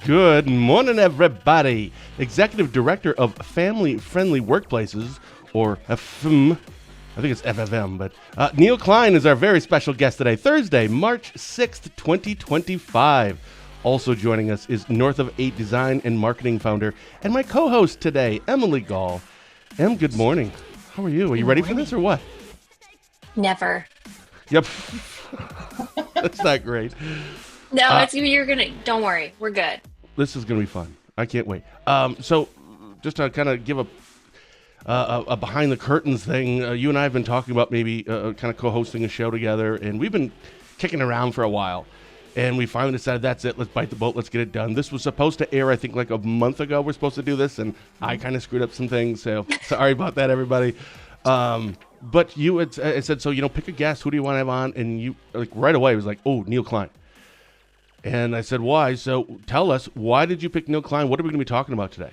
Good morning, everybody. Executive Director of Family Friendly Workplaces, or FFM. I think it's FFM, but Neil Kline is our very special guest today, Thursday, March 6th, 2025. Also joining us is North of 8 Design and Marketing founder and my co-host today, Emily Gall. Em, good morning. How are you? Are you ready for this or what? Never. Yep. That's not great. No, you're gonna, don't worry. We're good. This is going to be fun. I can't wait. So just to kind of give a behind the curtains thing, you and I have been talking about maybe kind of co-hosting a show together, and we've been kicking around for a while. And we finally decided that's it. Let's bite the bullet. Let's get it done. This was supposed to air, I think, like a month ago. We're supposed to do this, and I kind of screwed up some things. So sorry about that, everybody. But you had said, so, pick a guest. Who do you want to have on? And you, like, right away, was like, oh, Neil Kline. And I said, why? So tell us, why did you pick Neil Kline? What are we going to be talking about today?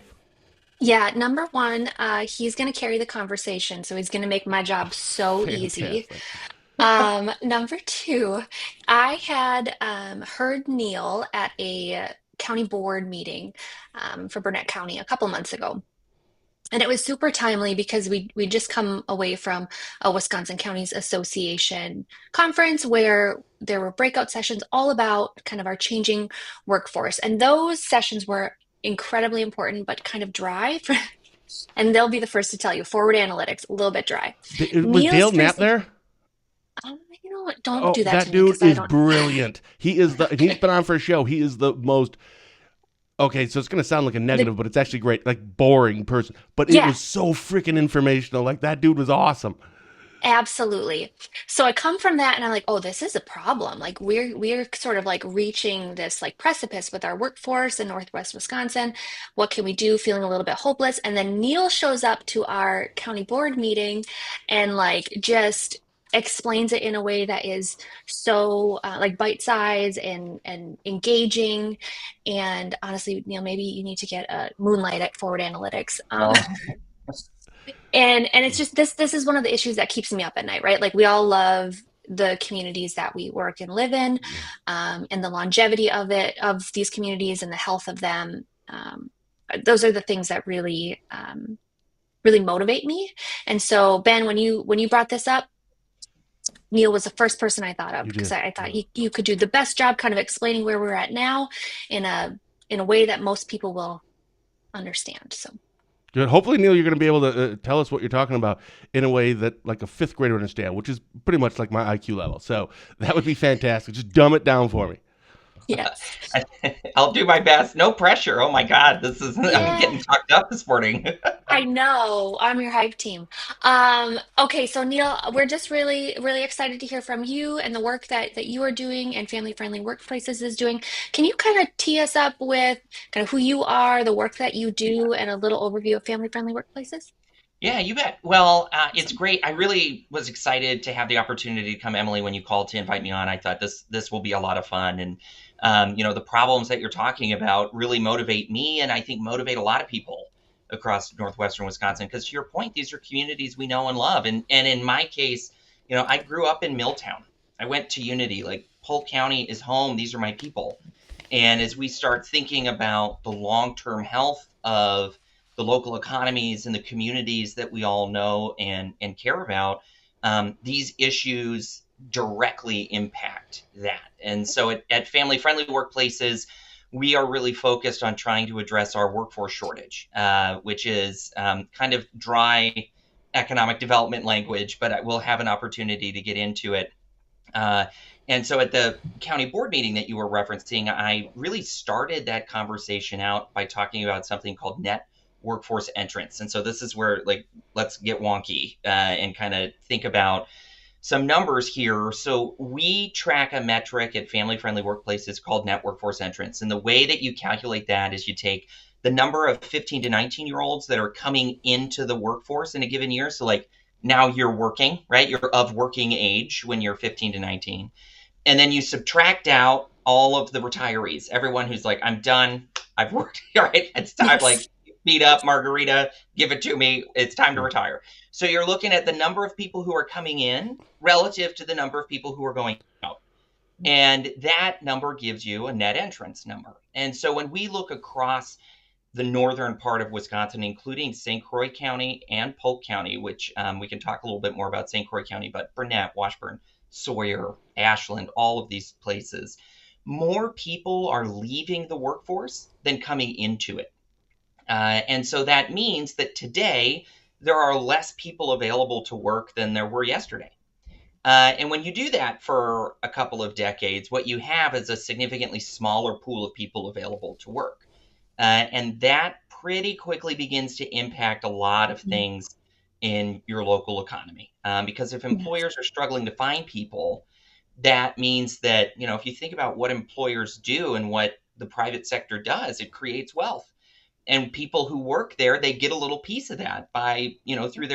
Yeah, number one, he's gonna carry the conversation, so he's gonna make my job so easy. Fantastic. Number two, I had heard Neil at a county board meeting for Burnett County a couple months ago. And it was super timely because we just come away from a Wisconsin Counties Association conference where there were breakout sessions all about kind of our changing workforce. And those sessions were incredibly important, but kind of dry. And they'll be the first to tell you, forward analytics, a little bit dry. Was Neil's Dale Knapp presentation, there? you know what? Don't Oh, do that that to me dude because I is don't know. brilliant. He's been on for a show. He is the most, okay, so it's going to sound like a The, negative, but it's actually great, like boring person. But it yeah, was so freaking informational. Like that dude was awesome. absolutely. So I come from that and I'm like, oh, this is a problem. Like we're sort of like reaching this like precipice with our workforce in Northwest Wisconsin. What can we do? Feeling a little bit hopeless. And then Neil shows up to our county board meeting and like just explains it in a way that is so like bite size and engaging. And honestly, Neil, maybe you need to get a moonlight at Forward Analytics. Oh, And it's just this is one of the issues that keeps me up at night, right? Like we all love the communities that we work and live in, Yeah. and the longevity of these communities and the health of them. Those are the things that really motivate me. And so, Ben, when you brought this up, Neil was the first person I thought of You because did. I thought Yeah. you could do the best job kind of explaining where we're at now in a way that most people will understand. So Good. Hopefully, Neil, you're going to be able to tell us what you're talking about in a way that like a fifth grader understand, which is pretty much like my IQ level. So that would be fantastic. Just dumb it down for me. yes. I'll do my best. No pressure. Oh my God, I'm Yeah. getting talked up this morning. I know. I'm your hype team. Okay, so Neil, we're just really, really excited to hear from you and the work that you are doing and Family Friendly Workplaces is doing. Can you kind of tee us up with kind of who you are, the work that you do, and a little overview of Family Friendly Workplaces? Yeah, you bet. Well, it's Awesome. great. I really was excited to have the opportunity to come, Emily, when you called to invite me on. I thought this will be a lot of fun, and the problems that you're talking about really motivate me, and I think motivate a lot of people across northwestern Wisconsin. Because to your point, these are communities we know and love, and in my case, I grew up in Milltown. I went to Unity. Like Polk County is home. These are my people. And as we start thinking about the long-term health of the local economies and the communities that we all know and care about, these issues directly impact that. And so at Family Friendly Workplaces, we are really focused on trying to address our workforce shortage, which is kind of dry economic development language, but we'll have an opportunity to get into it. Uh, and so at the county board meeting that you were referencing, I really started that conversation out by talking about something called net workforce entrance. And so this is where, like, let's get wonky and kind of think about some numbers here. So we track a metric at Family Friendly Workplaces called net workforce entrance. And the way that you calculate that is you take the number of 15 to 19-year-olds that are coming into the workforce in a given year. So like now you're working, right? You're of working age when you're 15 to 19. And then you subtract out all of the retirees, everyone who's like, I'm done. I've worked, right? It's time, like, Yes. beat up, margarita, give it to me. It's time to Yeah. retire. So you're looking at the number of people who are coming in relative to the number of people who are going out. And that number gives you a net entrance number. And so when we look across the northern part of Wisconsin, including St. Croix County and Polk County, which we can talk a little bit more about St. Croix County, but Burnett, Washburn, Sawyer, Ashland, all of these places, more people are leaving the workforce than coming into it. And so that means that today there are less people available to work than there were yesterday. And when you do that for a couple of decades, what you have is a significantly smaller pool of people available to work. And that pretty quickly begins to impact a lot of things in your local economy. Because if employers are struggling to find people, that means that, if you think about what employers do and what the private sector does, it creates wealth. And people who work there, they get a little piece of that by, through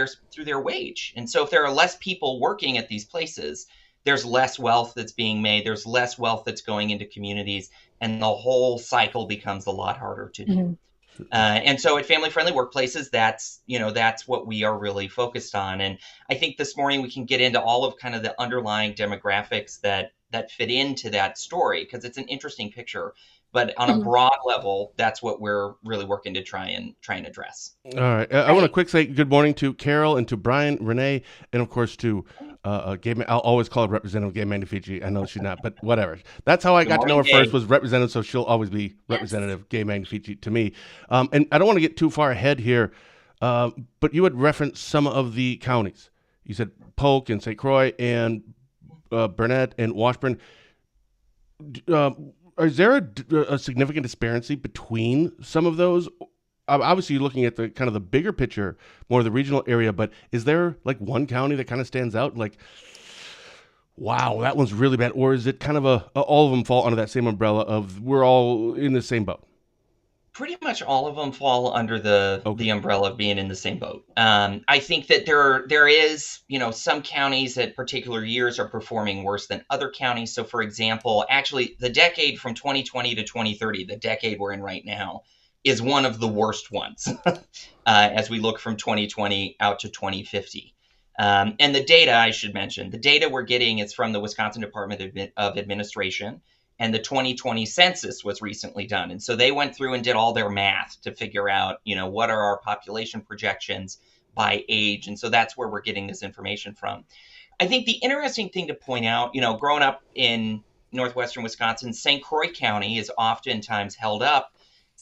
their wage. And so if there are less people working at these places, there's less wealth that's being made, there's less wealth that's going into communities, and the whole cycle becomes a lot harder to do. Mm-hmm. And so at Family Friendly Workplaces, that's what we are really focused on. And I think this morning we can get into all of kind of the underlying demographics that fit into that story, because it's an interesting picture. But on a broad level, that's what we're really working to try and address. All right. I want to quick say good morning to Carol and to Brian, Renee, and of course to I'll always call her Representative Gay Magnifici. I know she's not, but whatever. That's how I got to know her first, was Representative, so she'll always be Representative Gay Magnifici to me. And I don't want to get too far ahead here, but you had referenced some of the counties. You said Polk and St. Croix and Burnett and Washburn. Is there a significant disparity between some of those? Obviously, you're looking at the kind of the bigger picture, more of the regional area, but is there like one county that kind of stands out? Like, wow, that one's really bad. Or is it kind of all of them fall under that same umbrella of we're all in the same boat? Pretty much all of them fall under the umbrella of being in the same boat. I think that there is, some counties at particular years are performing worse than other counties. So for example, actually the decade from 2020 to 2030, the decade we're in right now, is one of the worst ones as we look from 2020 out to 2050. And the data, I should mention, the data we're getting is from the Wisconsin Department of Administration, and the 2020 census was recently done. And so they went through and did all their math to figure out, what are our population projections by age. And so that's where we're getting this information from. I think the interesting thing to point out, growing up in northwestern Wisconsin, St. Croix County is oftentimes held up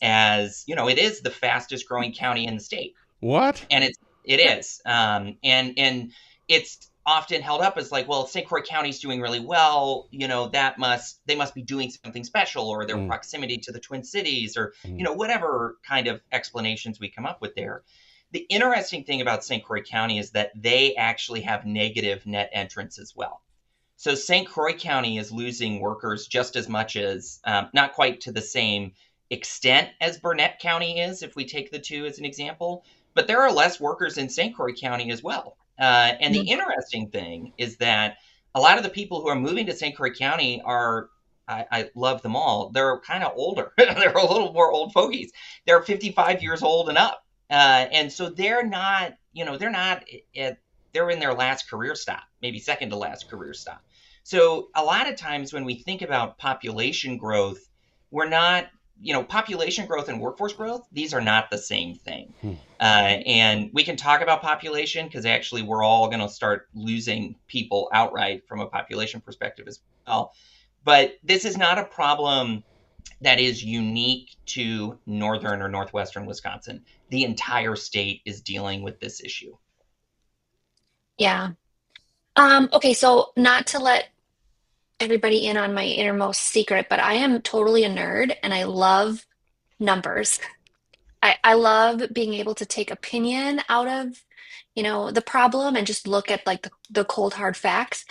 as, it is the fastest growing county in the state. What? And it is. And it's often held up as like, well, St. Croix County is doing really well, they must be doing something special, or their proximity to the Twin Cities, or, whatever kind of explanations we come up with there. The interesting thing about St. Croix County is that they actually have negative net entrance as well. So St. Croix County is losing workers just as much as, not quite to the same extent as Burnett County is, if we take the two as an example, but there are less workers in St. Croix County as well. And the interesting thing is that a lot of the people who are moving to St. Croix County are, I love them all, they're kind of older. They're a little more old fogies. They're 55 years old and up. And so they're not, they're in their last career stop, maybe second to last career stop. So a lot of times when we think about population growth, we're not, population growth and workforce growth, these are not the same thing. And we can talk about population because actually we're all going to start losing people outright from a population perspective as well. But this is not a problem that is unique to northern or northwestern Wisconsin. The entire state is dealing with this issue. Yeah. Okay, so not to let everybody in on my innermost secret, but I am totally a nerd and I love numbers. I love being able to take opinion out of, the problem and just look at like the cold hard facts.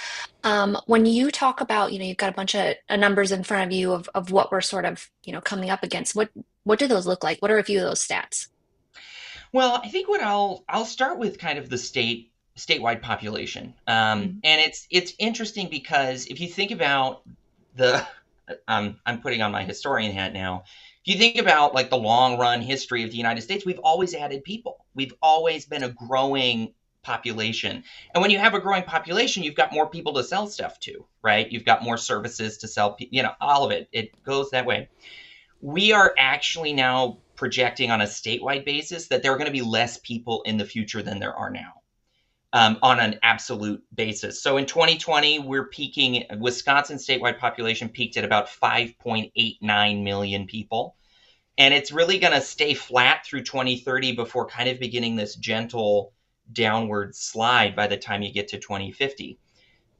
When you talk about, you've got a bunch of numbers in front of you of what we're sort of, coming up against. What do those look like? What are a few of those stats? Well, I think what I'll start with kind of the statewide population. And it's interesting because if you think about I'm putting on my historian hat now. If you think about like the long run history of the United States, we've always added people. We've always been a growing population. And when you have a growing population, you've got more people to sell stuff to, right? You've got more services to sell, all of it. It goes that way. We are actually now projecting on a statewide basis that there are going to be less people in the future than there are now. On an absolute basis. So in 2020, we're peaking, Wisconsin statewide population peaked at about 5.89 million people. And it's really going to stay flat through 2030 before kind of beginning this gentle downward slide by the time you get to 2050.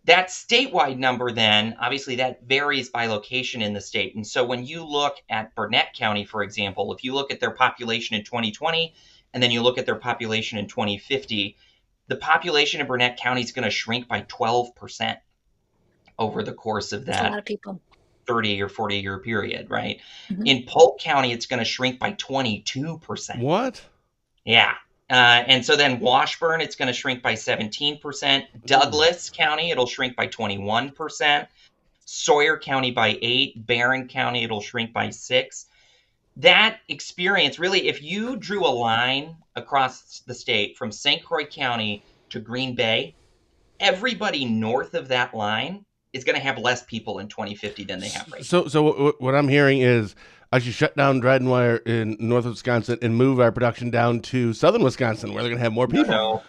That statewide number then, obviously that varies by location in the state. And so when you look at Burnett County, for example, if you look at their population in 2020, and then you look at their population in 2050, the population in Burnett County is going to shrink by 12% over the course of That's a lot that of people. 30 or 40 year period, right? In Polk County, it's going to shrink by 22%. What? Yeah. And so then Washburn, it's going to shrink by 17%. Douglas County, it'll shrink by 21%. Sawyer County by 8%. Barron County, it'll shrink by 6%. That experience, really, if you drew a line across the state from St. Croix County to Green Bay, everybody north of that line is going to have less people in 2050 than they have right now. So what I'm hearing is I should shut down Dryden Wire in north Wisconsin and move our production down to southern Wisconsin, where they're going to have more people. No.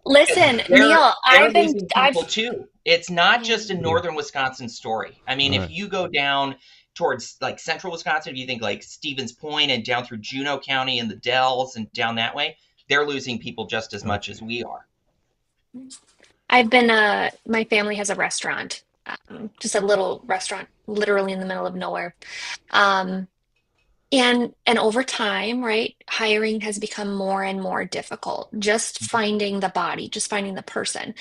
Listen, Neil, I've been people too. It's not just a northern Wisconsin story. I mean, Right. if you go down towards like central Wisconsin, if you think like Stevens Point and down through Juneau County and the Dells and down that way, they're losing people just as much as we are. I've been, my family has a restaurant, just a little restaurant, literally in the middle of nowhere. Um, and over time, right, hiring has become more and more difficult. Just finding the body, just finding the person.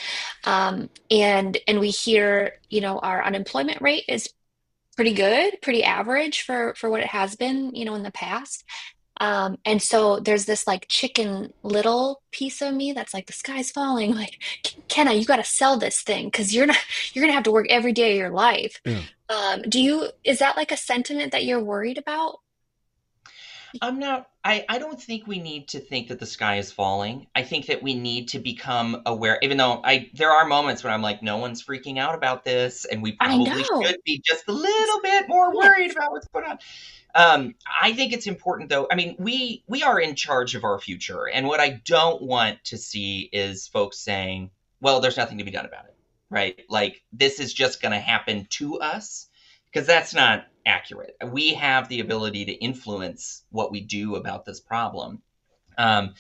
And we hear, our unemployment rate is pretty good, pretty average for what it has been, in the past. And so there's this like chicken little piece of me that's like the sky's falling. Like, Kenna, you got to sell this thing because you're gonna have to work every day of your life. Yeah. Is that like a sentiment that you're worried about? I don't think we need to think that the sky is falling. I think that we need to become aware, even though there are moments when I'm like, no one's freaking out about this, and we I probably know. should be just a little bit more worried about what's going on. I think it's important, though. I mean, we are in charge of our future, and what I don't want to see is folks saying, well, there's nothing to be done about it, right? Like, this is just going to happen to us, because that's not accurate. We have the ability to influence what we do about this problem. And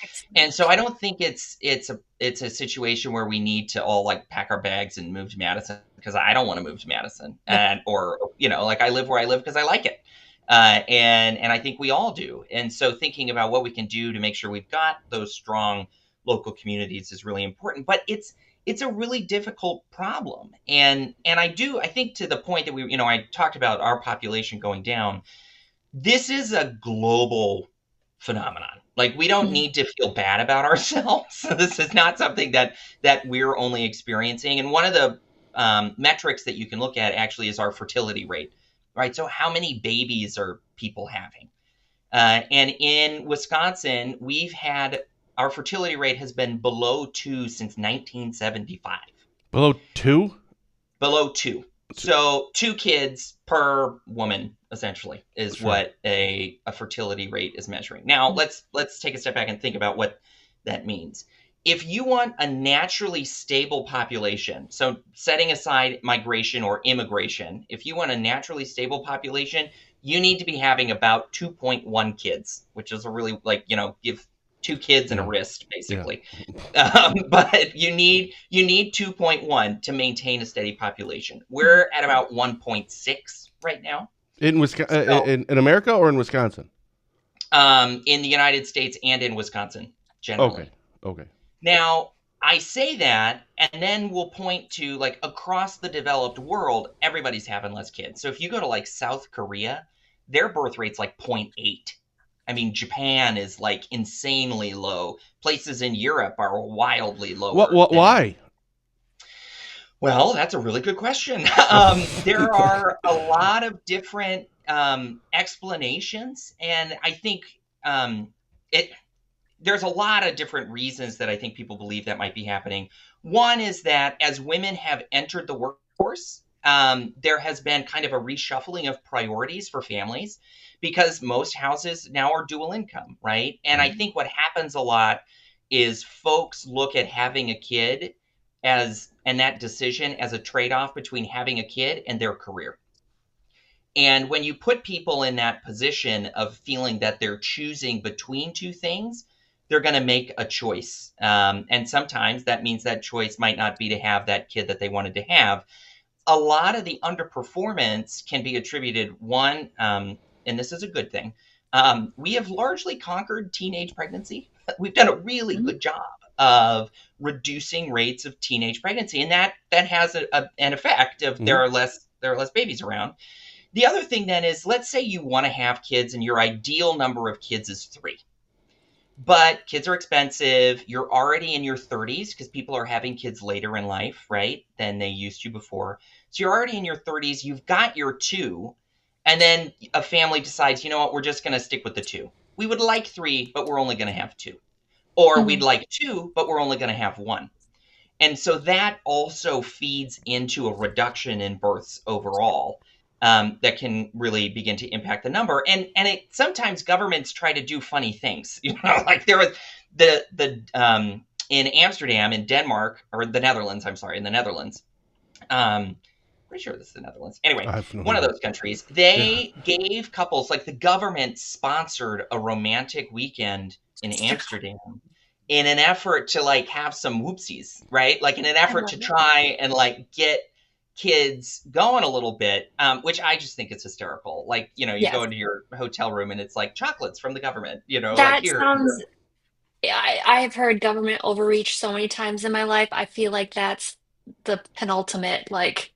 so I don't think it's a situation where we need to all like pack our bags and move to Madison, because I don't want to move to Madison, or like I live where I live because I like it. And I think we all do. And so thinking about what we can do to make sure we've got those strong local communities is really important. But it's a really difficult problem. And I think to the point that I talked about our population going down, this is a global phenomenon. Like, we don't need to feel bad about ourselves. This is not something that we're only experiencing. And one of the metrics that you can look at actually is our fertility rate, right? So how many babies are people having? And in Wisconsin, our fertility rate has been below 2 since 1975. Below 2? Below 2. So 2 kids per woman, essentially, is Sure. what a fertility rate is measuring. Now, let's take a step back and think about what that means. If you want a naturally stable population, so setting aside migration or immigration, if you want a naturally stable population, you need to be having about 2.1 kids, which is a really, give 2 kids and a wrist, basically. Yeah. But you need 2.1 to maintain a steady population. We're at about 1.6 right now. In Wisconsin, in America or in Wisconsin? In the United States and in Wisconsin, generally. Okay. Now, I say that, and then we'll point to, like, across the developed world, everybody's having less kids. So if you go to, like, South Korea, their birth rate's like 0.8. I mean, Japan is like insanely low. Places in Europe are wildly lower. Why? Well, that's a really good question. There are a lot of different explanations, and I think there's a lot of different reasons that I think people believe that might be happening. One is that as women have entered the workforce, there has been kind of a reshuffling of priorities for families because most houses now are dual income, right? And I think what happens a lot is folks look at having a kid and that decision as a trade-off between having a kid and their career. And when you put people in that position of feeling that they're choosing between two things, they're going to make a choice. And sometimes that means that choice might not be to have that kid that they wanted to have. A lot of the underperformance can be attributed, one, and this is a good thing, we have largely conquered teenage pregnancy. We've done a really good job of reducing rates of teenage pregnancy, and that has an effect of there are less babies around. The other thing then is, let's say you want to have kids and your ideal number of kids is 3. But kids are expensive. You're already in your 30s because people are having kids later in life, right, than they used to before. So you're already in your 30s. You've got your 2. And then a family decides, you know what, we're just going to stick with the 2. We would like 3, but we're only going to have 2. Or we'd like 2, but we're only going to have 1. And so that also feeds into a reduction in births overall. That can really begin to impact the number. And sometimes governments try to do funny things, like there was in Amsterdam, in Denmark, or the Netherlands, in the Netherlands. Pretty sure this is the Netherlands. Anyway, one of those countries, they gave couples, like the government sponsored a romantic weekend in Amsterdam in an effort to like have some whoopsies, right? Like in an effort to try and like get kids going a little bit, which I just think is hysterical. Like, you go into your hotel room and it's like chocolates from the government, That like here. sounds, I have heard government overreach so many times in my life. I feel like that's the penultimate, like,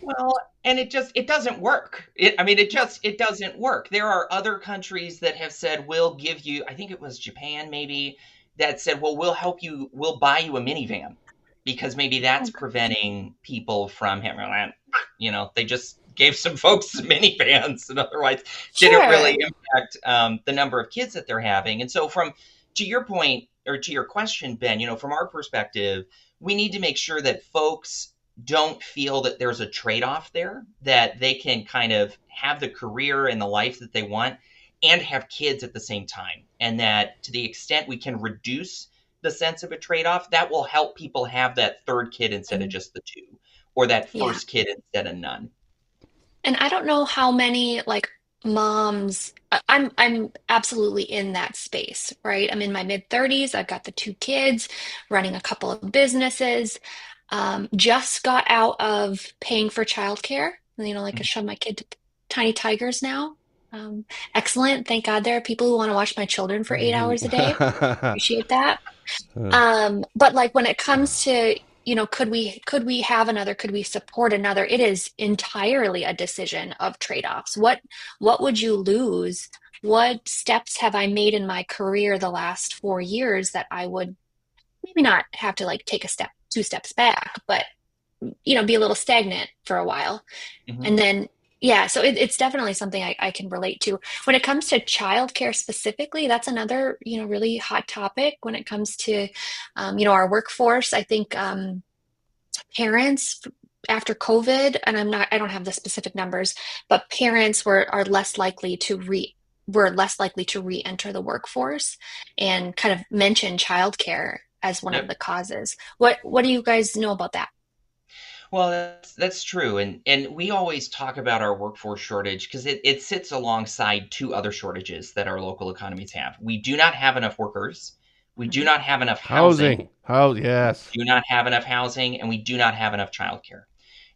Well, and it doesn't work. It doesn't work. There are other countries that have said, we'll give you, I think it was Japan maybe, that said, well, we'll help you, we'll buy you a minivan. Because maybe that's preventing people from having, they just gave some folks minivans and otherwise didn't really impact the number of kids that they're having. And so to your point, or to your question, Ben, from our perspective, we need to make sure that folks don't feel that there's a trade-off there, that they can kind of have the career and the life that they want and have kids at the same time. And that to the extent we can reduce the sense of a trade-off, that will help people have that third kid instead of just the 2, or that first kid instead of none. And I don't know how many like moms, I'm absolutely in that space, right? I'm in my mid-30s. I've got the 2 kids, running a couple of businesses. Just got out of paying for childcare. Like I show my kid to Tiny Tigers now. Excellent. Thank God there are people who want to watch my children for 8 hours a day. Appreciate that. But like when it comes to, could we have another, could we support another? It is entirely a decision of trade-offs. What would you lose? What steps have I made in my career the last 4 years that I would maybe not have to like take 2 steps back, but be a little stagnant for a while. And then so it's definitely something I can relate to. When it comes to childcare specifically, that's another, really hot topic when it comes to, our workforce. I think parents after COVID, and I don't have the specific numbers, but parents were less likely to re-enter the workforce and kind of mention childcare as one of the causes. What do you guys know about that? Well, that's true. And we always talk about our workforce shortage because it sits alongside 2 other shortages that our local economies have. We do not have enough workers. We do not have enough housing. Yes. We do not have enough housing, and we do not have enough childcare.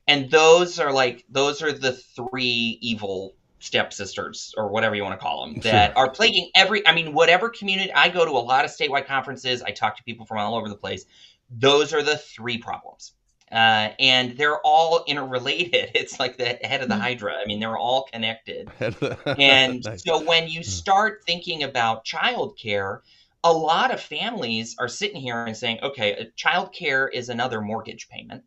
And those are the 3 evil stepsisters, or whatever you want to call them, that are plaguing whatever community. I go to a lot of statewide conferences. I talk to people from all over the place. Those are the 3 problems. And they're all interrelated. It's like the head of the Hydra. They're all connected. And nice. So when you start thinking about childcare, a lot of families are sitting here and saying, okay, childcare is another mortgage payment.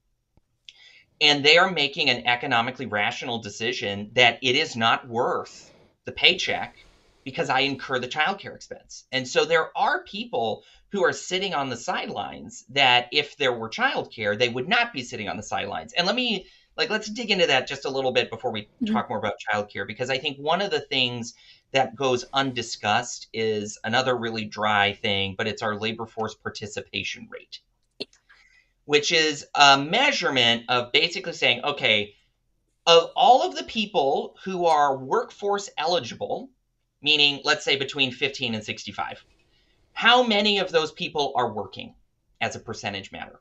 And they are making an economically rational decision that it is not worth the paycheck because I incur the childcare expense. And so there are people who are sitting on the sidelines that if there were childcare, they would not be sitting on the sidelines. And let's dig into that just a little bit before we Mhm. talk more about childcare, because I think one of the things that goes undiscussed is another really dry thing, but it's our labor force participation rate, which is a measurement of basically saying, okay, of all of the people who are workforce eligible, meaning let's say between 15 and 65, how many of those people are working as a percentage matter?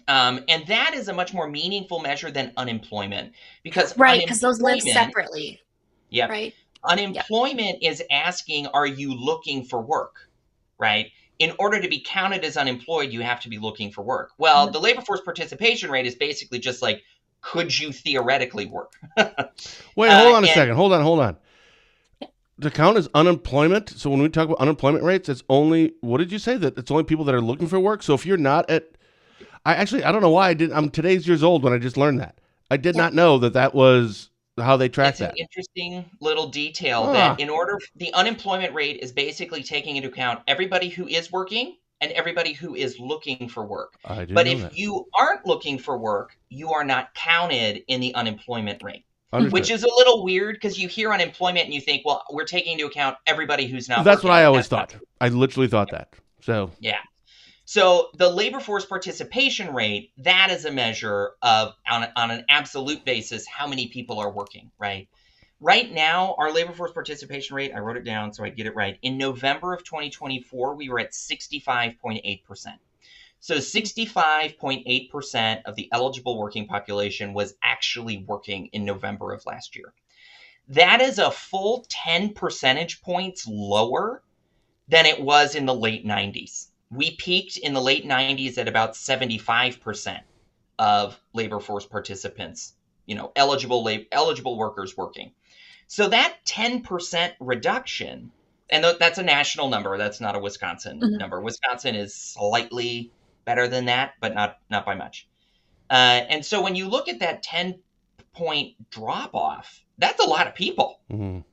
And that is a much more meaningful measure than unemployment, because Right, because those live unemployment, separately, yep, right? Yep. unemployment is asking, are you looking for work, right? In order to be counted as unemployed, you have to be looking for work. Well, Mhm. the labor force participation rate is basically just like, could you theoretically work? Wait, hold on a And second. Hold on. To count as unemployment, so when we talk about unemployment rates, it's only, what did you say? That it's only people that are looking for work? So if you're not at, I don't know why I didn't, I'm today's years old when I just learned that. I did Yep. not know that was how they track it's an that. interesting little detail that Ah, the unemployment rate is basically taking into account everybody who is working and everybody who is looking for work. I didn't But know if that. you aren't looking for work, you are not counted in the unemployment rate, which Understood. is a little weird because you hear unemployment and you think, well, we're taking into account everybody who's not That's what working, I and always that's not thought. true. I literally thought that. So, Yeah. So the labor force participation rate, that is a measure of, on an absolute basis, how many people are working, right? Right now, our labor force participation rate, I wrote it down so I get it right. In November of 2024, we were at 65.8%. So 65.8% of the eligible working population was actually working in November of last year. That is a full 10 percentage points lower than it was in the late 90s. We peaked in the late 90s at about 75% of labor force participants, eligible workers working. So that 10% reduction, and that's a national number, that's not a Wisconsin Mhm. number. Wisconsin is slightly better than that, but not by much. And so when you look at that 10-point drop off, that's a lot of people, mhm.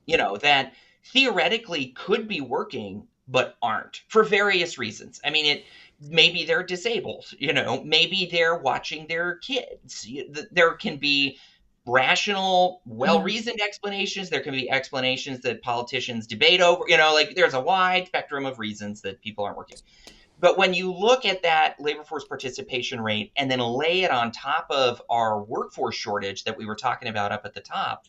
that theoretically could be working but aren't for various reasons. I mean, maybe they're disabled, maybe they're watching their kids. There can be rational, Mhm. well-reasoned explanations. There can be explanations that politicians debate over, like there's a wide spectrum of reasons that people aren't working. But when you look at that labor force participation rate and then lay it on top of our workforce shortage that we were talking about up at the top,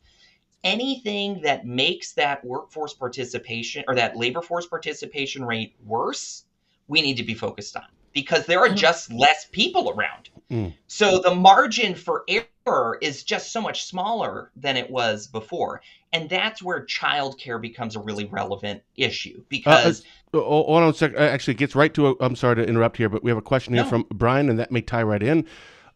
anything that makes that workforce participation or that labor force participation rate worse, we need to be focused on, because there are Mhm. just less people around. Mm. So the margin for error is just so much smaller than it was before. And that's where childcare becomes a really relevant issue, because Hold on a sec. Actually, it gets right to I'm sorry to interrupt here, but we have a question here no, from Brian, and that may tie right in.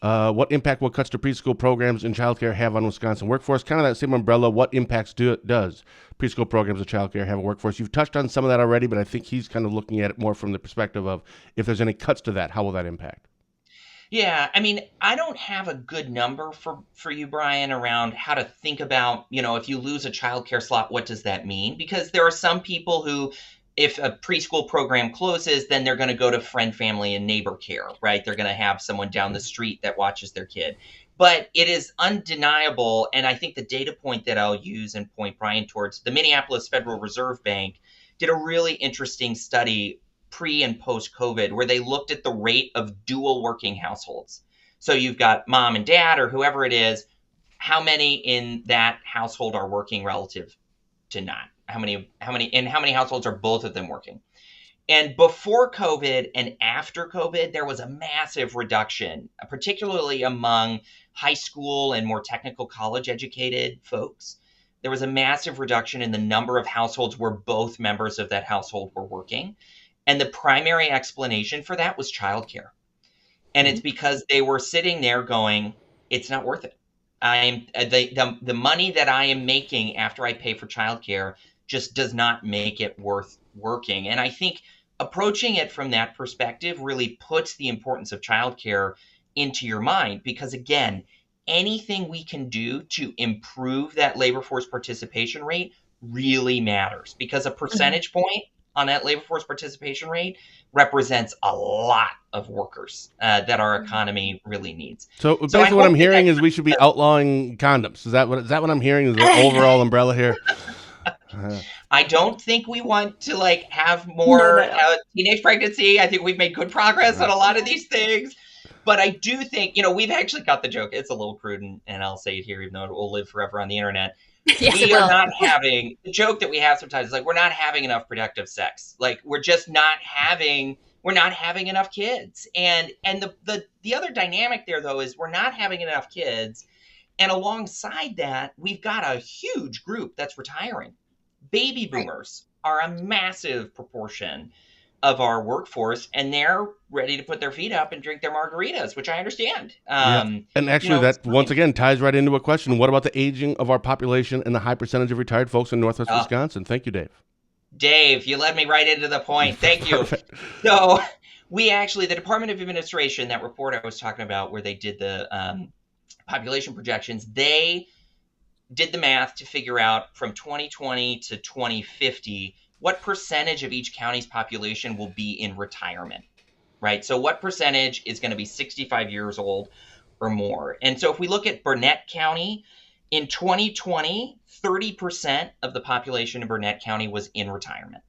What impact will cuts to preschool programs and childcare have on Wisconsin workforce? Kind of that same umbrella. What impacts does preschool programs and childcare have a workforce? You've touched on some of that already, but I think he's kind of looking at it more from the perspective of if there's any cuts to that, how will that impact? yeah, I mean, I don't have a good number for you, Brian, around how to think about, if you lose a childcare slot, what does that mean? Because there are some people who, if a preschool program closes, then they're going to go to friend, family, and neighbor care, right? They're going to have someone down the street that watches their kid. But it is undeniable, and I think the data point that I'll use and point Brian towards, the Minneapolis Federal Reserve Bank did a really interesting study pre and post COVID, where they looked at the rate of dual working households. So you've got mom and dad or whoever it is, how many in that household are working relative to not? How many households are both of them working? And before COVID and after COVID, there was a massive reduction, particularly among high school and more technical college educated folks. There was a massive reduction in the number of households where both members of that household were working. And the primary explanation for that was childcare. And it's Mhm. because they were sitting there going, it's not worth it. I'm the money that I am making after I pay for childcare just does not make it worth working. And I think approaching it from that perspective really puts the importance of childcare into your mind, because again, anything we can do to improve that labor force participation rate really matters, because a percentage point on that labor force participation rate represents a lot of workers that our economy really needs. So So basically, what I'm hearing is we should be outlawing condoms. Is that what I'm hearing? Is the overall umbrella here? I don't think we want to like have No, more no, no. teenage pregnancy. I think we've made good progress on a lot of these things. But I do think, we've actually got the joke. It's a little crude, and I'll say it here, even though it will live forever on the internet. Yes, it We are will. not having the joke that we have sometimes is like, we're not having enough productive sex. Like, we're not having enough kids. And the other dynamic there, though, is we're not having enough kids. And alongside that, we've got a huge group that's retiring. Baby boomers are a massive proportion of our workforce, and they're ready to put their feet up and drink their margaritas, which I understand. And actually, that once again ties right into a question: what about the aging of our population and the high percentage of retired folks in Northwest Wisconsin? Thank you, Dave. Dave, you led me right into the point. Thank you. So the Department of Administration, that report I was talking about where they did the population projections, they did the math to figure out from 2020 to 2050 what percentage of each county's population will be in retirement, right? So what percentage is going to be 65 years old or more? And so if we look at Burnett County, in 2020, 30% of the population in Burnett County was in retirement.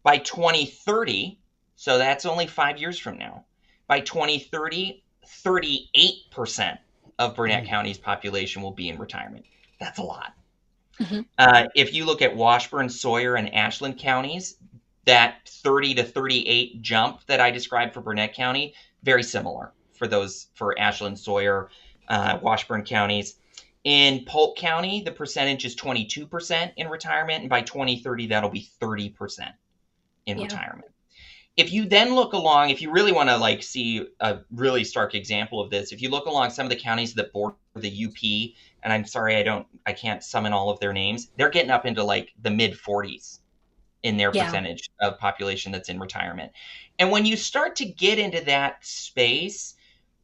By 2030, so that's only 5 years from now, by 2030, 38% of Burnett County's population will be in retirement. That's a lot. If you look at Washburn, Sawyer, and Ashland counties, that 30 to 38 jump that I described for Burnett County, very similar for Ashland, Sawyer, Washburn counties. In Polk County, the percentage is 22% in retirement, and by 2030, that'll be 30% in retirement. If you then look along, if you really want to see a really stark example of this, if you look along some of the counties that border the UP, and I'm sorry, I can't summon all of their names, they're getting up into the mid 40s in their percentage of population that's in retirement. And when you start to get into that space,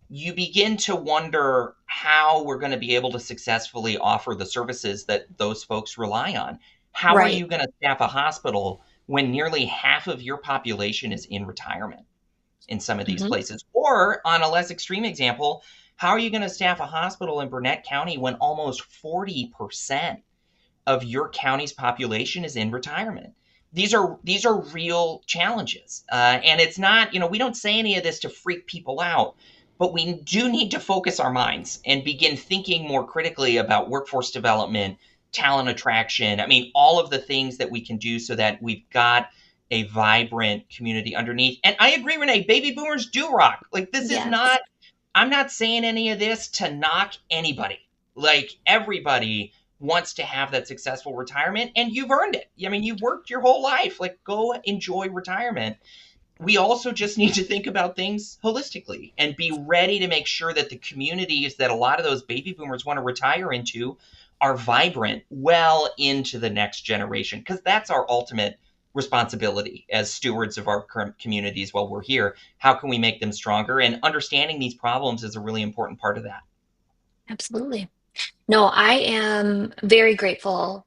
you begin to wonder how we're going to be able to successfully offer the services that those folks rely on. How are you going to staff a hospital when nearly half of your population is in retirement in some of these places? Or on a less extreme example, how are you going to staff a hospital in Burnett County when almost 40% of your county's population is in retirement? These are real challenges. And it's not, we don't say any of this to freak people out, but we do need to focus our minds and begin thinking more critically about workforce development, talent attraction. I mean, all of the things that we can do so that we've got a vibrant community underneath. And I agree, Renee, baby boomers do rock. This is not, I'm not saying any of this to knock anybody. Everybody wants to have that successful retirement, and you've earned it. I mean, you've worked your whole life. Go enjoy retirement. We also just need to think about things holistically and be ready to make sure that the communities that a lot of those baby boomers want to retire into are vibrant well into the next generation, because that's our ultimate responsibility as stewards of our current communities while we're here. How can we make them stronger? And understanding these problems is a really important part of that. Absolutely. No, I am very grateful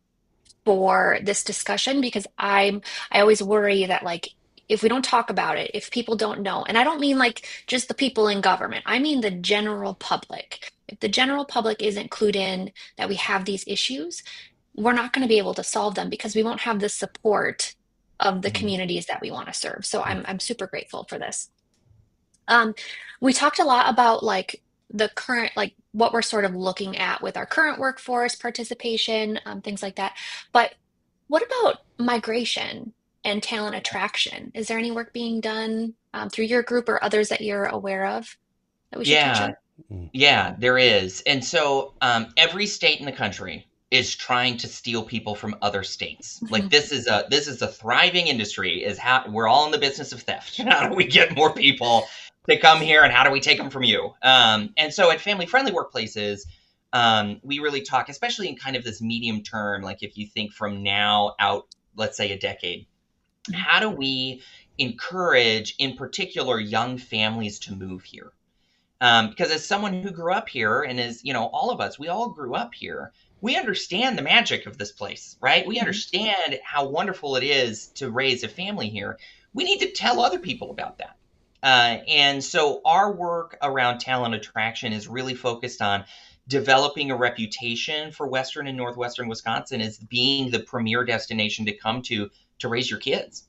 for this discussion, because I always worry that if we don't talk about it, if people don't know, and I don't mean just the people in government, I mean the general public. If the general public isn't clued in that we have these issues, we're not going to be able to solve them, because we won't have the support of the communities that we want to serve. So I'm super grateful for this. We talked a lot about the current, what we're sort of looking at with our current workforce participation, things like that. But what about migration and talent attraction? Is there any work being done through your group or others that you're aware of that we should touch on? Yeah, there is. And so every state in the country is trying to steal people from other states. This is a thriving industry. Is how we're all in the business of theft. How do we get more people to come here, and how do we take them from you? And so at family-friendly workplaces, we really talk, especially in kind of this medium term, if you think from now out, let's say a decade, how do we encourage, in particular, young families to move here? Because as someone who grew up here, and as all of us, we all grew up here, we understand the magic of this place, right? We understand how wonderful it is to raise a family here. We need to tell other people about that. And so our work around talent attraction is really focused on developing a reputation for Western and Northwestern Wisconsin as being the premier destination to come to raise your kids.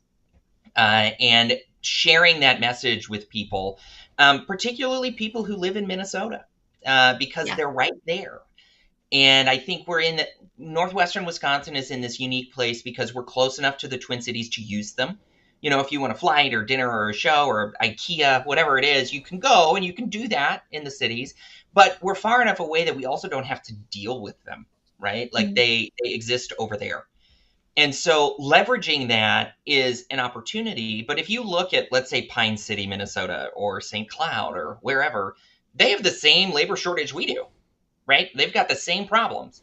And sharing that message with people, particularly people who live in Minnesota, because they're right there. And I think Northwestern Wisconsin is in this unique place because we're close enough to the Twin Cities to use them. You know, if you want a flight or dinner or a show or IKEA, whatever it is, you can go and you can do that in the cities. But we're far enough away that we also don't have to deal with them, right? Like they exist over there. And so leveraging that is an opportunity. But if you look at, let's say, Pine City, Minnesota, or St. Cloud or wherever, they have the same labor shortage we do, right? They've got the same problems.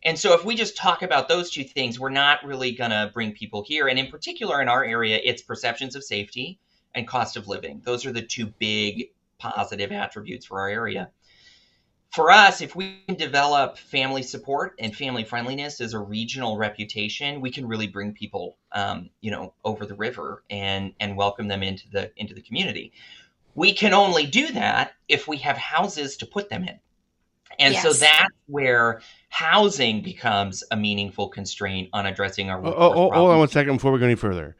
And so if we just talk about those two things, we're not really going to bring people here. And in particular, in our area, it's perceptions of safety and cost of living. Those are the two big positive attributes for our area. For us, if we can develop family support and family friendliness as a regional reputation, we can really bring people, over the river and welcome them into the community. We can only do that if we have houses to put them in. And so that's where housing becomes a meaningful constraint on addressing our workforce problems. Hold on one second before we go any further.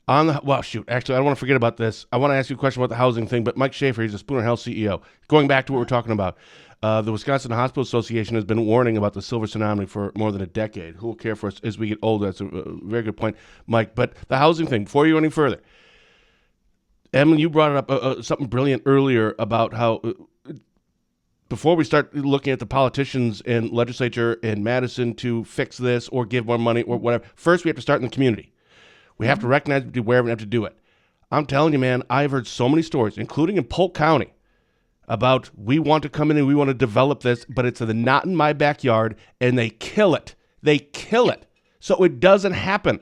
Actually, I don't want to forget about this. I want to ask you a question about the housing thing, but Mike Schaefer, he's a Spooner Health CEO. Going back to what we're talking about, the Wisconsin Hospital Association has been warning about the silver tsunami for more than a decade. Who will care for us as we get older? That's a very good point, Mike. But the housing thing, before you go any further, Emily, you brought it up something brilliant earlier about how before we start looking at the politicians and legislature in Madison to fix this or give more money or whatever, first we have to start in the community. We have to recognize, be aware, and have to do it. I'm telling you, man, I've heard so many stories, including in Polk County, about we want to come in and we want to develop this, but it's not in my backyard, and they kill it. They kill it. So it doesn't happen.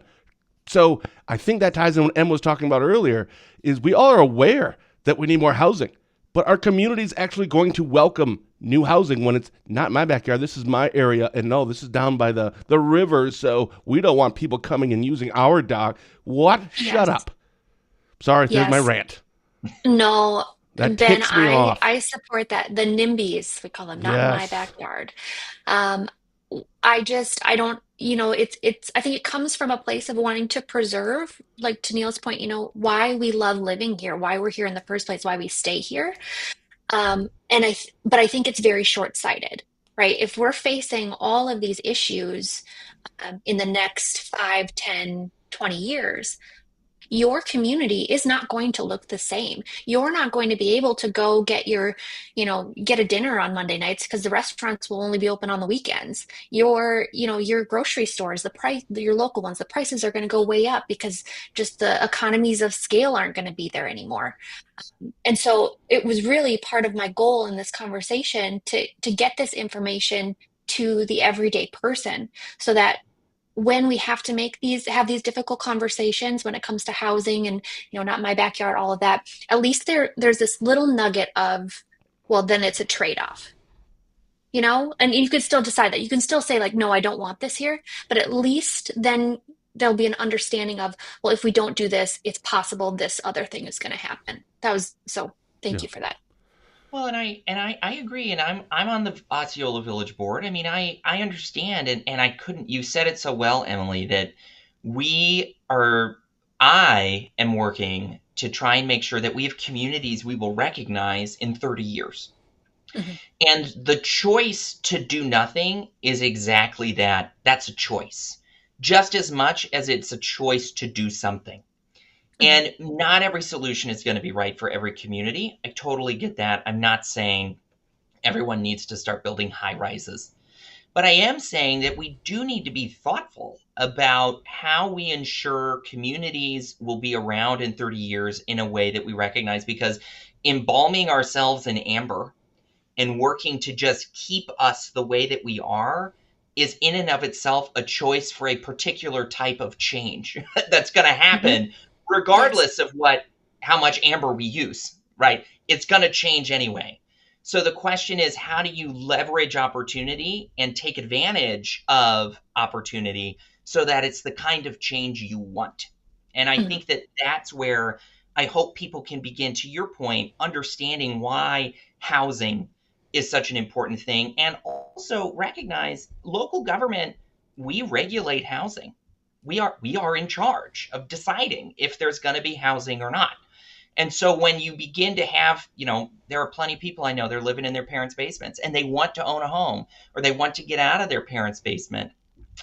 So I think that ties in what Em was talking about earlier, is we all are aware that we need more housing, but our community is actually going to welcome new housing when it's not my backyard. This is my area, and no, this is down by the river, so we don't want people coming and using our dock. What? Yes. Shut up. Sorry, there's my rant. No, that Ben, ticks me off. I support that. The NIMBYs, we call them, not in my backyard. I don't, I think it comes from a place of wanting to preserve, like to Neil's point, why we love living here, why we're here in the first place, why we stay here. But I think it's very short-sighted, right? If we're facing all of these issues in the next 5, 10, 20 years, your community is not going to look the same. You're not going to be able to go get get a dinner on Monday nights because the restaurants will only be open on the weekends. Your grocery stores, your local ones, the prices are going to go way up because just the economies of scale aren't going to be there anymore. And so it was really part of my goal in this conversation to get this information to the everyday person so that when we have to have these difficult conversations when it comes to housing and, not my backyard, all of that, at least there's this little nugget of, well, then it's a trade-off, and you could still decide that. You can still say like, no, I don't want this here, but at least then there'll be an understanding of, well, if we don't do this, it's possible this other thing is going to happen. Thank you for that. Well, and I agree, and I'm on the Osceola Village Board. I mean, I understand, and I couldn't. You said it so well, Emily, that I am working to try and make sure that we have communities we will recognize in 30 years. Mm-hmm. And the choice to do nothing is exactly that. That's a choice, just as much as it's a choice to do something. And not every solution is going to be right for every community. I totally get that. I'm not saying everyone needs to start building high rises. But I am saying that we do need to be thoughtful about how we ensure communities will be around in 30 years in a way that we recognize, because embalming ourselves in amber and working to just keep us the way that we are is in and of itself a choice for a particular type of change that's going to happen. Mm-hmm. Regardless of how much amber we use, right? It's going to change anyway. So the question is, how do you leverage opportunity and take advantage of opportunity so that it's the kind of change you want? And I Mhm. think that that's where I hope people can begin, to your point, understanding why housing is such an important thing, and also recognize local government, we regulate housing. We are in charge of deciding if there's going to be housing or not. And so when you begin to have, there are plenty of people I know, they're living in their parents' basements and they want to own a home, or they want to get out of their parents' basement,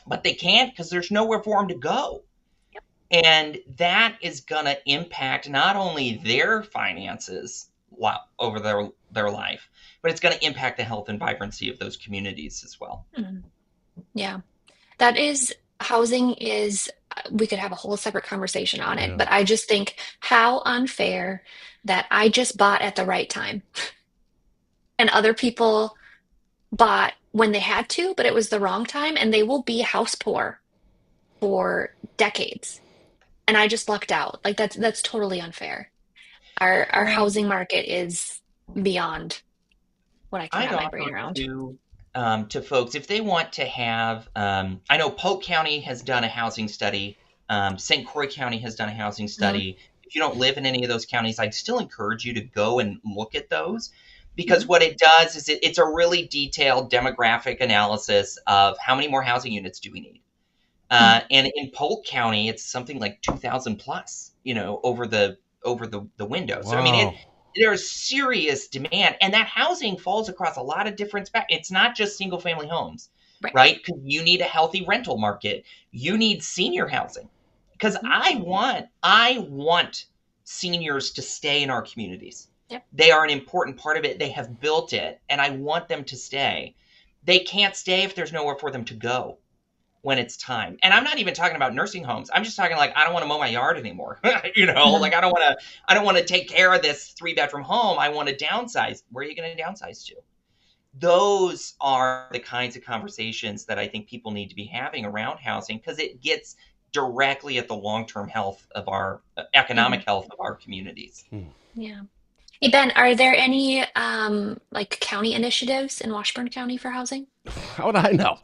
but they can't because there's nowhere for them to go. And that is going to impact not only their finances over their life, but it's going to impact the health and vibrancy of those communities as well. Mhm. Yeah. That is, housing is, we could have a whole separate conversation on it, Yeah. but I just think how unfair that I just bought at the right time and other people bought when they had to, but it was the wrong time and they will be house poor for decades. And I just lucked out. Like that's totally unfair. Our Well, housing market is beyond what I can I'd wrap my brain offer around. to folks, if they want to have, I know Polk County has done a housing study, St. Croix County has done a housing Mhm. study. If you don't live in any of those counties, I'd still encourage you to go and look at those, because Mhm. what it does is it's a really detailed demographic analysis of how many more housing units do we need. Mhm. And in Polk County, it's something like 2,000 plus, over the window. So I mean, Wow. there's serious demand, and that housing falls across a lot of different It's not just single family homes, Right. right? Because you need a healthy rental market. You need senior housing, because Mhm. I want seniors to stay in our communities. Yep. They are an important part of it. They have built it, and I want them to stay. They can't stay if there's nowhere for them to go when it's time. And I'm not even talking about nursing homes. I'm just talking like, I don't want to mow my yard anymore. Mhm. Like I don't want to take care of this 3-bedroom home. I want to downsize. Where are you going to downsize to? Those are the kinds of conversations that I think people need to be having around housing, because it gets directly at the long-term health of our Mhm. economic health of our communities. Hmm. Yeah. Hey Ben, are there any like county initiatives in Washburn County for housing? How would I know?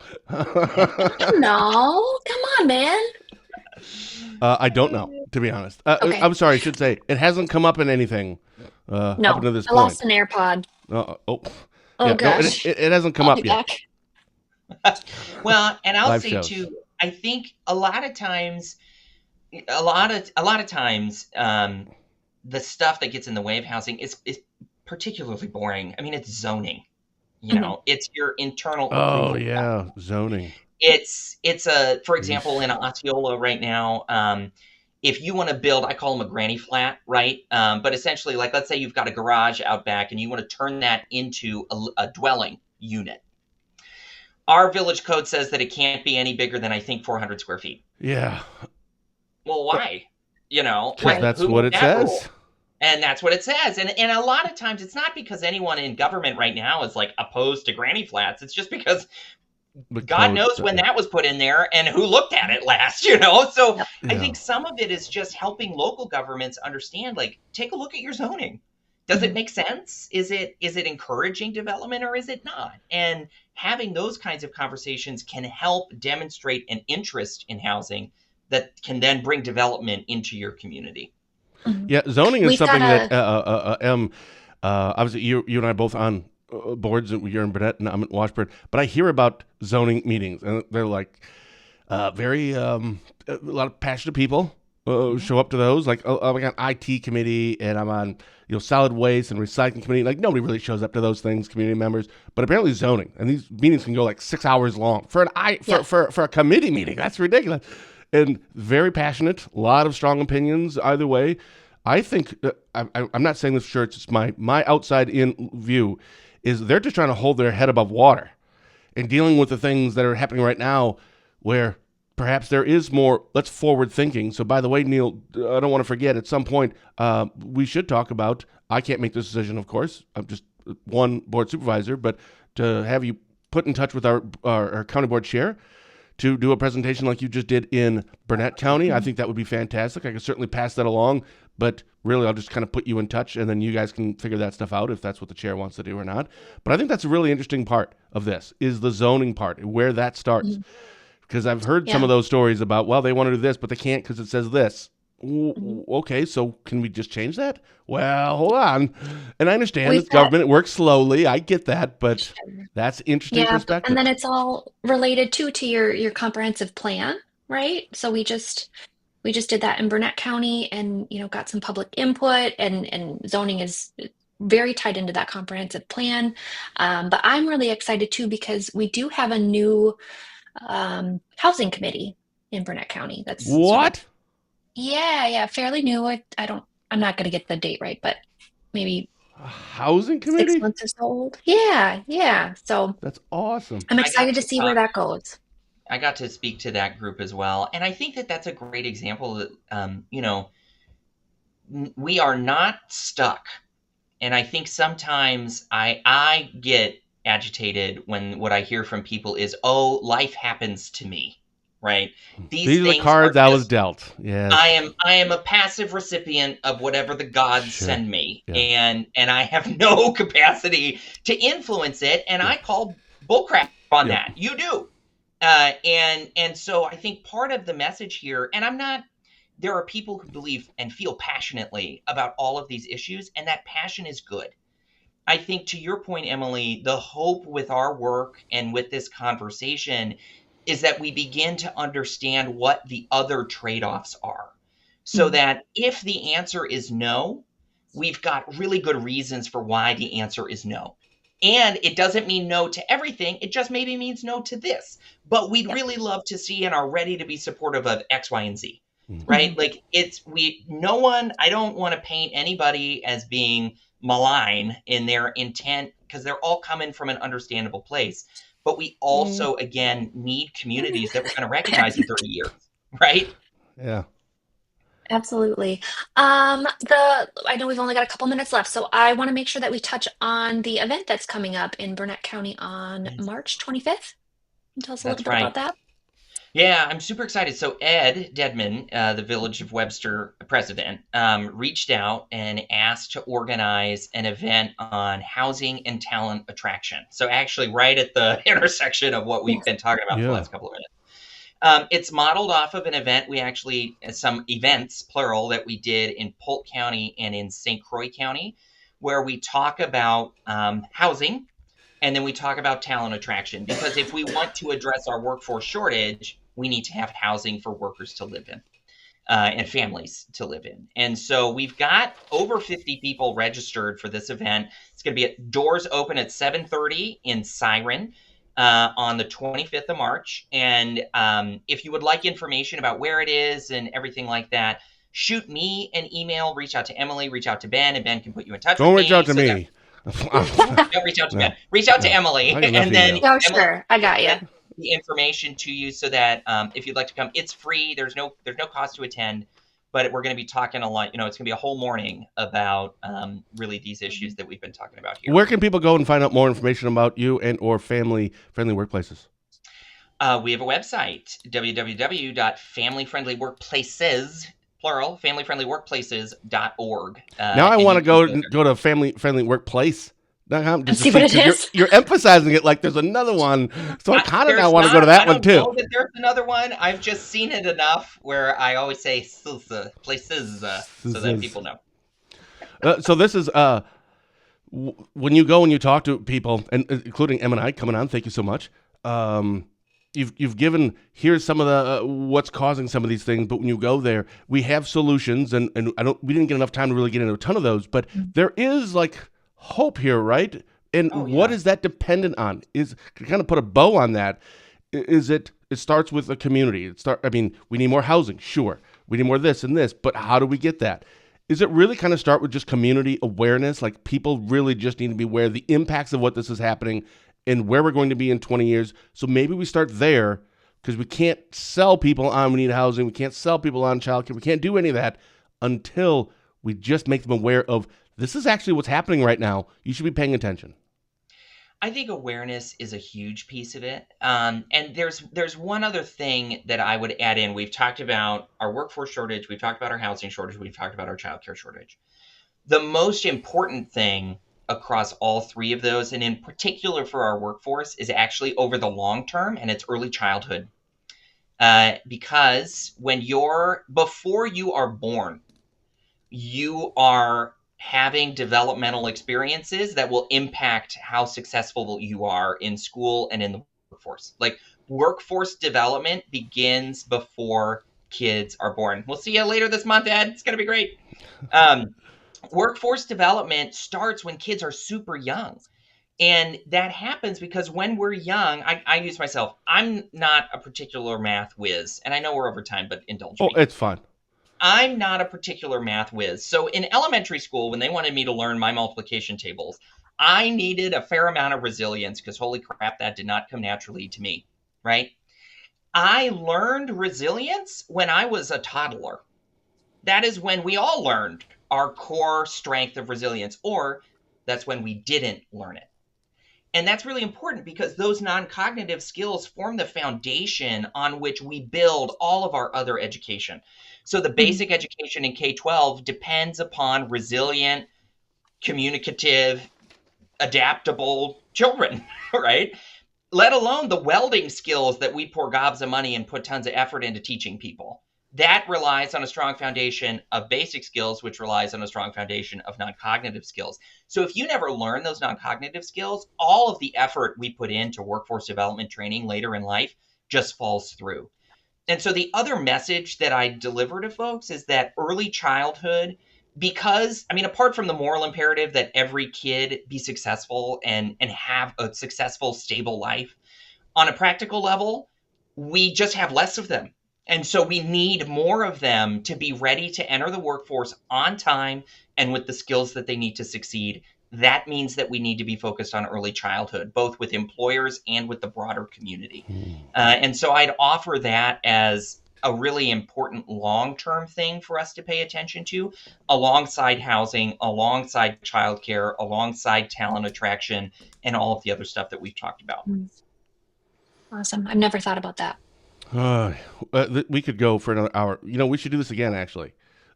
No, come on, man. I don't know, to be honest. Okay. I'm sorry, I should say it hasn't come up in anything up No, until this I lost point. an AirPod. Oh, Oh yeah, no, it, gosh. it, it hasn't come I'll be up yet. back. Well, and I'll Live say shows. too, I think a lot of times, the stuff that gets in the way of housing is particularly boring. I mean, it's zoning. Mhm. It's your internal Oh approval. yeah, zoning. For example, in Yeesh. Osceola right now, if you want to build, I call them a granny flat, right? But essentially, like, let's say you've got a garage out back and you want to turn that into a dwelling unit. Our village code says that it can't be any bigger than, I think, 400 square feet. Yeah, Well, why? because Right. that's Who what made it that says. rule? And that's what it says. And a lot of times it's not because anyone in government right now is like opposed to granny flats. It's just because The God code. knows when Yeah. that was put in there and who looked at it last. So Yep. I Yeah. think some of it is just helping local governments understand, like, take a look at your zoning. Does it Mhm. make sense? Is it encouraging development, or is it not? And having those kinds of conversations can help demonstrate an interest in housing that can then bring development into your community. Mhm. Yeah, zoning is We've got something that a obviously you and I are both on boards. You're in Burnett and I'm in Washburn, but I hear about zoning meetings and they're like very a lot of passionate people Mhm. show up to those. Like I'm like on IT committee and I'm on solid waste and recycling committee. Like nobody really shows up to those things, community members. But apparently zoning and these meetings can go like 6 hours long for an I yeah. for a committee meeting. That's ridiculous. And very passionate, a lot of strong opinions either way. I think I'm not saying this for sure. It's just my outside in view is they're just trying to hold their head above water and dealing with the things that are happening right now where perhaps there is more let's forward thinking. So by the way, Neil, I don't want to forget at some point we should talk about, I can't make this decision, of course, I'm just one board supervisor, but to have you put in touch with our county board chair to do a presentation like you just did in Burnett County, I think that would be fantastic. I could certainly pass that along, but really I'll just kind of put you in touch, and then you guys can figure that stuff out if that's what the chair wants to do or not. But I think that's a really interesting part of this, is the zoning part, where that starts. Because I've heard some of those stories about, well, they want to do this, but they can't because it says this. Okay, so can we just change that? Well, hold on. And I understand it's government, it works slowly. I get that, but that's interesting perspective. And then it's all related to your comprehensive plan, right? So we just did that in Burnett County, and got some public input, and zoning is very tied into that comprehensive plan. But I'm really excited too, because we do have a new housing committee in Burnett County. That's what? Fairly new. I'm not going to get the date right, but maybe a housing committee? 6 months or so old. Yeah. So that's awesome. I'm excited to see where that goes. I got to speak to that group as well, and I think that that's a great example that we are not stuck. And I think sometimes I get agitated when what I hear from people is, "Oh, life happens to me." Right? These are the cards I was dealt. Yes. I am a passive recipient of whatever the gods send me. And I have no capacity to influence it. And I call bullcrap on that. You do. And so I think part of the message here, and there are people who believe and feel passionately about all of these issues, and that passion is good. I think, to your point, Emily, the hope with our work and with this conversation is that we begin to understand what the other trade-offs are, so that if the answer is no, we've got really good reasons for why the answer is no. And it doesn't mean no to everything. It just maybe means no to this. But we'd really love to see and are ready to be supportive of X, Y, and Z, right? Like I don't want to paint anybody as being malign in their intent, because they're all coming from an understandable place. But we also, again, need communities that we're going to recognize in 30 years, right? Yeah. Absolutely. I know we've only got a couple minutes left, so I want to make sure that we touch on the event that's coming up in Burnett County on March 25th. Can you tell us a little bit about that? Yeah, I'm super excited. So Ed Dedman, the Village of Webster president, reached out and asked to organize an event on housing and talent attraction. So actually right at the intersection of what we've been talking about for the last couple of minutes. It's modeled off of an event some events, plural, that we did in Polk County and in St. Croix County, where we talk about housing, and then we talk about talent attraction. Because if we want to address our workforce shortage, we need to have housing for workers to live in and families to live in. And so we've got over 50 people registered for this event. It's going to be doors open at 7:30 in Siren on the 25th of March. And if you would like information about where it is and everything like that, shoot me an email, reach out to Emily, reach out to Ben, and Ben can put you in touch with me. Don't reach out to me. Don't reach out to Ben. Reach out to Emily, and then sure, I got you. The information to you so that if you'd like to come, it's free. There's no cost to attend, but we're going to be talking a lot. It's going to be a whole morning about really these issues that we've been talking about here. Where can people go and find out more information about you and or family-friendly workplaces? We have a website, www.familyfriendlyworkplaces, plural, familyfriendlyworkplaces.org. Now I want to go to Family-Friendly Workplace. Just see what it is. You're emphasizing it like there's another one, so I kind of now want to go to that one too. I don't know that there's another one. I've just seen it enough where I always say places so that people know. So this is when you go and you talk to people, and including Em and I coming on. Thank you so much. You've given here's some of the what's causing some of these things, but when you go there, we have solutions, and we didn't get enough time to really get into a ton of those, but there is like hope here, right? And what is that dependent on? Is kind of put a bow on that. Is it starts with a community. We need more housing, sure. We need more this and this, but how do we get that? Is it really kind of start with just community awareness? Like people really just need to be aware of the impacts of what this is happening and where we're going to be in 20 years. So maybe we start there, because we can't sell people on we need housing. We can't sell people on childcare. We can't do any of that until we just make them aware of this is actually what's happening right now. You should be paying attention. I think awareness is a huge piece of it. And there's one other thing that I would add in. We've talked about our workforce shortage. We've talked about our housing shortage. We've talked about our childcare shortage. The most important thing across all three of those, and in particular for our workforce, is actually over the long term, and it's early childhood. Because before you are born, you are having developmental experiences that will impact how successful you are in school and in the workforce. Like, workforce development begins before kids are born. We'll see you later this month, Ed. It's going to be great. Workforce development starts when kids are super young. And that happens because when we're young, I use myself, I'm not a particular math whiz. And I know we're over time, but indulge me. Oh, it's fine. I'm not a particular math whiz. So in elementary school, when they wanted me to learn my multiplication tables, I needed a fair amount of resilience because holy crap, that did not come naturally to me, right? I learned resilience when I was a toddler. That is when we all learned our core strength of resilience, or that's when we didn't learn it. And that's really important because those non-cognitive skills form the foundation on which we build all of our other education. So the basic education in K-12 depends upon resilient, communicative, adaptable children, right? Let alone the welding skills that we pour gobs of money and put tons of effort into teaching people. That relies on a strong foundation of basic skills, which relies on a strong foundation of non-cognitive skills. So if you never learn those non-cognitive skills, all of the effort we put into workforce development training later in life just falls through. And so the other message that I deliver to folks is that early childhood, because, apart from the moral imperative that every kid be successful and have a successful, stable life, on a practical level, we just have less of them. And so we need more of them to be ready to enter the workforce on time and with the skills that they need to succeed. That means that we need to be focused on early childhood, both with employers and with the broader community. And so I'd offer that as a really important long-term thing for us to pay attention to, alongside housing, alongside childcare, alongside talent attraction, and all of the other stuff that we've talked about. Awesome. I've never thought about that. We could go for another hour. We should do this again, actually.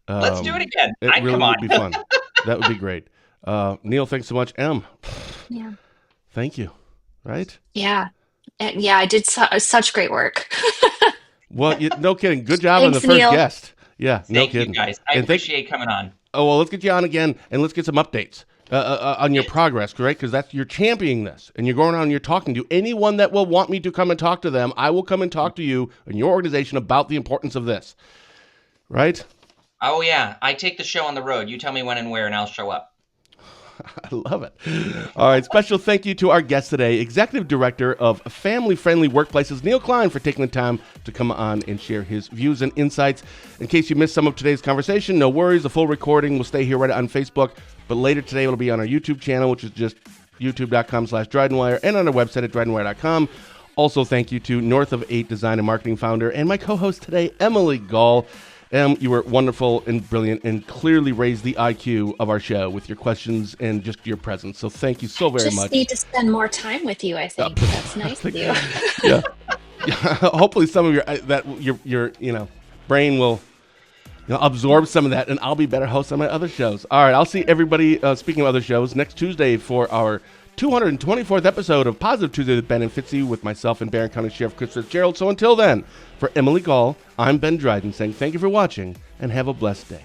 Let's do it again. It really would be fun. That would be great. Neil, thanks so much. Em, Yeah. thank you. Right? Yeah. Yeah, I did such great work. Well, no kidding. Good job on the Thanks, first Neil. guest. Yeah, no Thank kidding. you, guys. I appreciate coming on. Oh, well, let's get you on again, and let's get some updates on your progress, correct? Because you're championing this, and you're going on and you're talking to anyone that will want me to come and talk to them. I will come and talk to you and your organization about the importance of this, right? Oh, yeah. I take the show on the road. You tell me when and where, and I'll show up. I love it. All right. Special thank you to our guest today, Executive Director of Family Friendly Workplaces, Neil Kline, for taking the time to come on and share his views and insights. In case you missed some of today's conversation, no worries. The full recording will stay here right on Facebook. But later today, it'll be on our YouTube channel, which is just youtube.com/DrydenWire, and on our website at DrydenWire.com. Also, thank you to North of 8 Design and Marketing founder and my co-host today, Emily Gall. You were wonderful and brilliant and clearly raised the IQ of our show with your questions and just your presence. So thank you so very much. I just need to spend more time with you, I think. That's nice of you. Yeah. Hopefully some of your brain will absorb some of that, and I'll be better host on my other shows. All right, I'll see everybody, speaking of other shows, next Tuesday for our 224th episode of Positive Tuesday with Ben and Fitzy with myself and Barron County Sheriff Chris Fitzgerald. So until then, for Emily Gall, I'm Ben Dryden saying thank you for watching and have a blessed day.